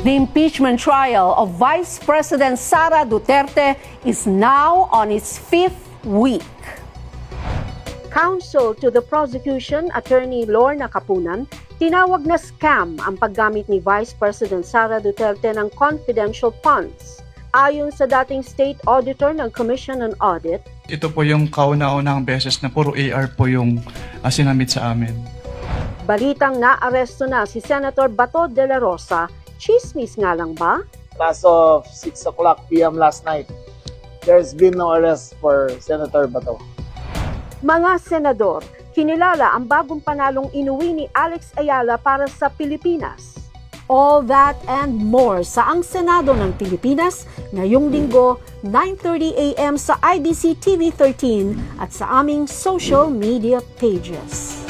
The impeachment trial of Vice President Sara Duterte is now on its fifth week. Counsel to the prosecution, Attorney Lorna Capunan, tinawag na scam ang paggamit ni Vice President Sara Duterte ng confidential funds. Ayon sa dating State Auditor ng Commission on Audit, ito po yung kauna-unang beses na puro AR po yung sinamit sa amin. balitang naaresto na si Senator Bato de la Rosa. Chismis nga lang ba? As of 6 o'clock p.m. last night, there's been no arrest for Senator Bato. Mga senador, kinilala ang bagong panalong inuwi ni Alex Ayala para sa Pilipinas. All that and more sa Ang Senado ng Pilipinas ngayong linggo, 9:30 a.m. sa IBC TV 13 at sa aming social media pages.